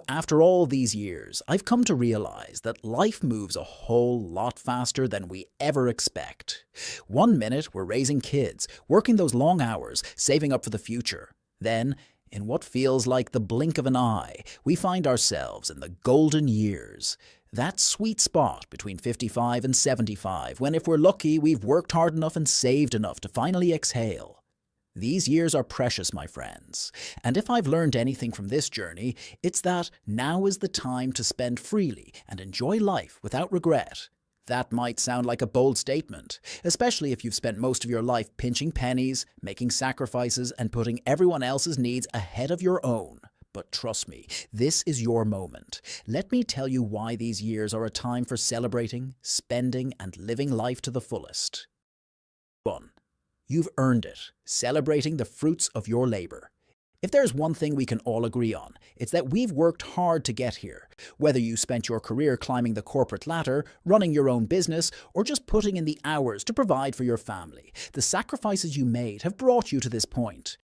After all these years, I've come to realize that life moves a whole lot faster than we ever expect. One minute, we're raising kids, working those long hours, saving up for the future. Then, in what feels like the blink of an eye, we find ourselves in the golden years. That sweet spot between 55 and 75, when if we're lucky, we've worked hard enough and saved enough to finally exhale. These years are precious, my friends, and if I've learned anything from this journey, it's that now is the time to spend freely and enjoy life without regret. That might sound like a bold statement, especially if you've spent most of your life pinching pennies, making sacrifices, and putting everyone else's needs ahead of your own. But trust me, this is your moment. Let me tell you why these years are a time for celebrating, spending, and living life to the fullest. 1. You've earned it, celebrating the fruits of your labor. If there's one thing we can all agree on, it's that we've worked hard to get here. Whether you spent your career climbing the corporate ladder, running your own business, or just putting in the hours to provide for your family, the sacrifices you made have brought you to this point.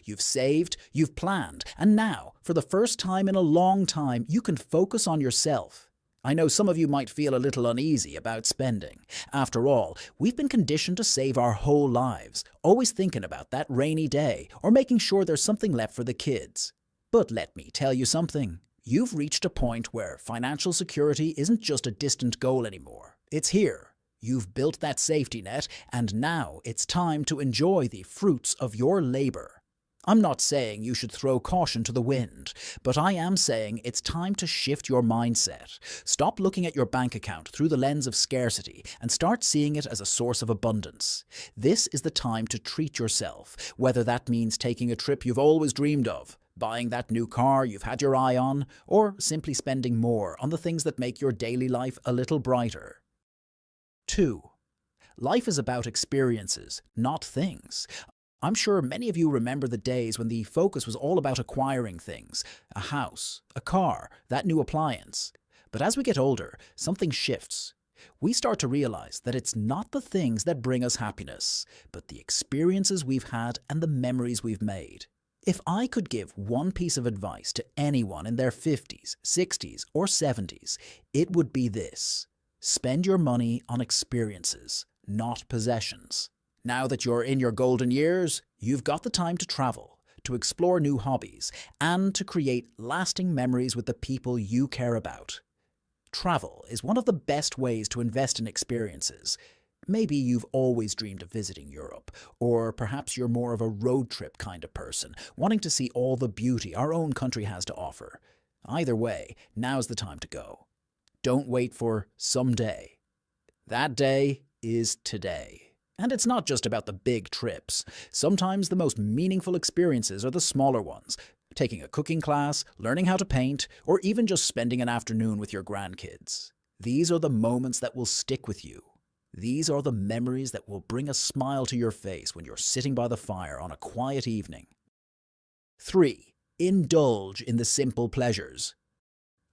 You've saved, you've planned, and now, for the first time in a long time, you can focus on yourself. I know some of you might feel a little uneasy about spending. After all, we've been conditioned to save our whole lives, always thinking about that rainy day or making sure there's something left for the kids. But let me tell you something. You've reached a point where financial security isn't just a distant goal anymore. It's here. You've built that safety net, and now it's time to enjoy the fruits of your labor. I'm not saying you should throw caution to the wind, but I am saying it's time to shift your mindset. Stop looking at your bank account through the lens of scarcity and start seeing it as a source of abundance. This is the time to treat yourself, whether that means taking a trip you've always dreamed of, buying that new car you've had your eye on, or simply spending more on the things that make your daily life a little brighter. 2. Life is about experiences, not things. I'm sure many of you remember the days when the focus was all about acquiring things, a house, a car, that new appliance. But as we get older, something shifts. We start to realize that it's not the things that bring us happiness, but the experiences we've had and the memories we've made. If I could give one piece of advice to anyone in their 50s, 60s, or 70s, it would be this: spend your money on experiences, not possessions. Now that you're in your golden years, you've got the time to travel, to explore new hobbies, and to create lasting memories with the people you care about. Travel is one of the best ways to invest in experiences. Maybe you've always dreamed of visiting Europe, or perhaps you're more of a road trip kind of person, wanting to see all the beauty our own country has to offer. Either way, now's the time to go. Don't wait for someday. That day is today. And it's not just about the big trips. Sometimes the most meaningful experiences are the smaller ones. Taking a cooking class, learning how to paint, or even just spending an afternoon with your grandkids. These are the moments that will stick with you. These are the memories that will bring a smile to your face when you're sitting by the fire on a quiet evening. 3. Indulge in the simple pleasures.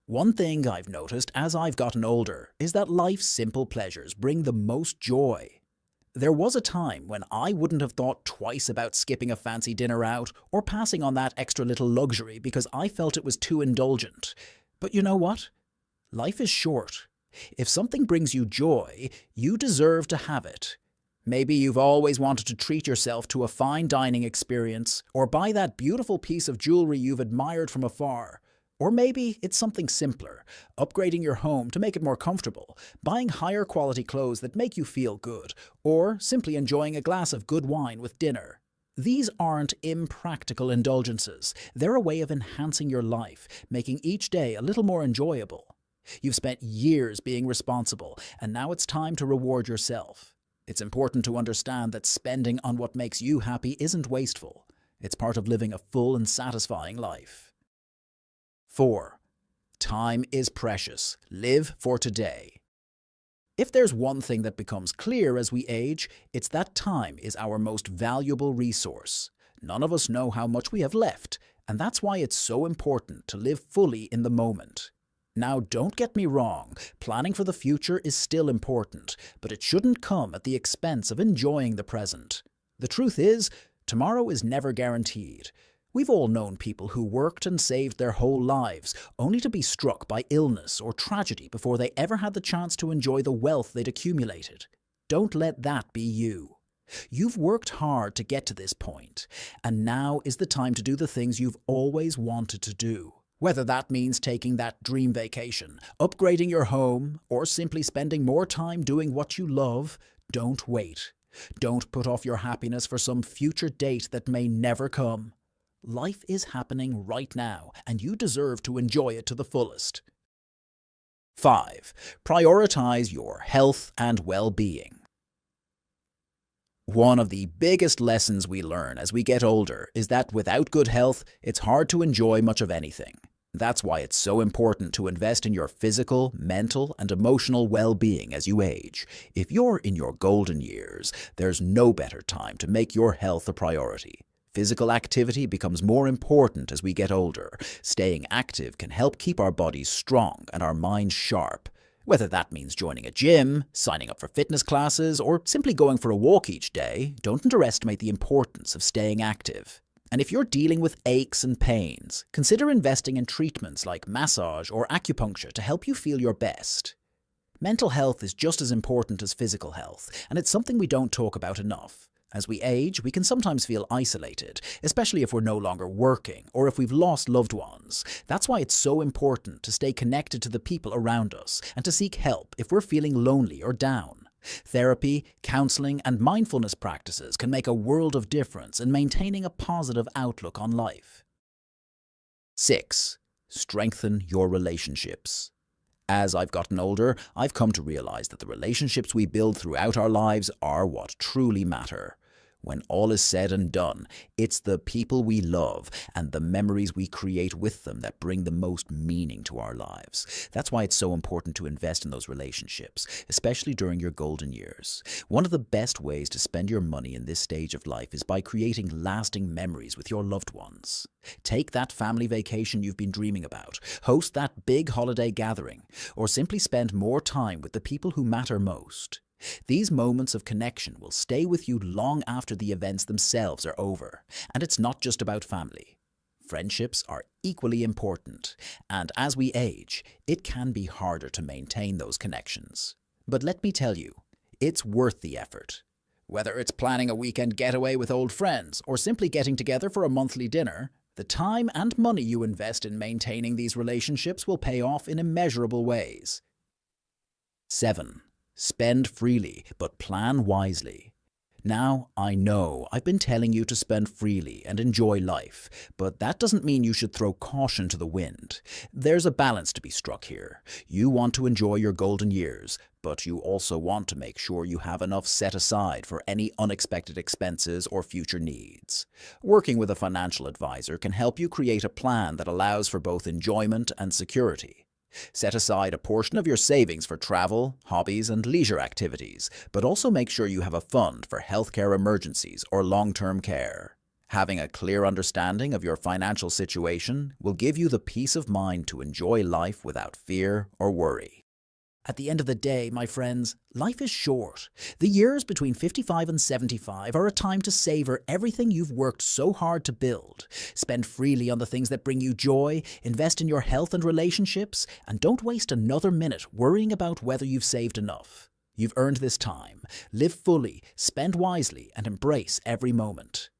One thing I've noticed as I've gotten older is that life's simple pleasures bring the most joy. There was a time when I wouldn't have thought twice about skipping a fancy dinner out or passing on that extra little luxury because I felt it was too indulgent. But you know what? Life is short. If something brings you joy, you deserve to have it. Maybe you've always wanted to treat yourself to a fine dining experience or buy that beautiful piece of jewelry you've admired from afar. Or maybe it's something simpler, upgrading your home to make it more comfortable, buying higher quality clothes that make you feel good, or simply enjoying a glass of good wine with dinner. These aren't impractical indulgences. They're a way of enhancing your life, making each day a little more enjoyable. You've spent years being responsible, and now it's time to reward yourself. It's important to understand that spending on what makes you happy isn't wasteful. It's part of living a full and satisfying life. 4. Time is precious. Live for today. If there's one thing that becomes clear as we age, it's that time is our most valuable resource. None of us know how much we have left, and that's why it's so important to live fully in the moment. Now, don't get me wrong, planning for the future is still important, but it shouldn't come at the expense of enjoying the present. The truth is, tomorrow is never guaranteed. We've all known people who worked and saved their whole lives, only to be struck by illness or tragedy before they ever had the chance to enjoy the wealth they'd accumulated. Don't let that be you. You've worked hard to get to this point, and now is the time to do the things you've always wanted to do. Whether that means taking that dream vacation, upgrading your home, or simply spending more time doing what you love, don't wait. Don't put off your happiness for some future date that may never come. Life is happening right now, and you deserve to enjoy it to the fullest. 5. Prioritize your health and well-being. One of the biggest lessons we learn as we get older is that without good health, it's hard to enjoy much of anything. That's why it's so important to invest in your physical, mental, and emotional well-being as you age. If you're in your golden years, there's no better time to make your health a priority. Physical activity becomes more important as we get older. Staying active can help keep our bodies strong and our minds sharp. Whether that means joining a gym, signing up for fitness classes, or simply going for a walk each day, don't underestimate the importance of staying active. And if you're dealing with aches and pains, consider investing in treatments like massage or acupuncture to help you feel your best. Mental health is just as important as physical health, and it's something we don't talk about enough. As we age, we can sometimes feel isolated, especially if we're no longer working or if we've lost loved ones. That's why it's so important to stay connected to the people around us and to seek help if we're feeling lonely or down. Therapy, counseling, and mindfulness practices can make a world of difference in maintaining a positive outlook on life. 6. Strengthen your relationships. As I've gotten older, I've come to realize that the relationships we build throughout our lives are what truly matter. When all is said and done, it's the people we love and the memories we create with them that bring the most meaning to our lives. That's why it's so important to invest in those relationships, especially during your golden years. One of the best ways to spend your money in this stage of life is by creating lasting memories with your loved ones. Take that family vacation you've been dreaming about, host that big holiday gathering, or simply spend more time with the people who matter most. These moments of connection will stay with you long after the events themselves are over. And it's not just about family. Friendships are equally important, and as we age, it can be harder to maintain those connections. But let me tell you, it's worth the effort. Whether it's planning a weekend getaway with old friends or simply getting together for a monthly dinner, the time and money you invest in maintaining these relationships will pay off in immeasurable ways. 7. Spend freely, but plan wisely. Now, I know I've been telling you to spend freely and enjoy life, but that doesn't mean you should throw caution to the wind. There's a balance to be struck here. You want to enjoy your golden years, but you also want to make sure you have enough set aside for any unexpected expenses or future needs. Working with a financial advisor can help you create a plan that allows for both enjoyment and security. Set aside a portion of your savings for travel, hobbies, and leisure activities, but also make sure you have a fund for healthcare emergencies or long-term care. Having a clear understanding of your financial situation will give you the peace of mind to enjoy life without fear or worry. At the end of the day, my friends, life is short. The years between 55 and 75 are a time to savor everything you've worked so hard to build. Spend freely on the things that bring you joy, invest in your health and relationships, and don't waste another minute worrying about whether you've saved enough. You've earned this time. Live fully, spend wisely, and embrace every moment.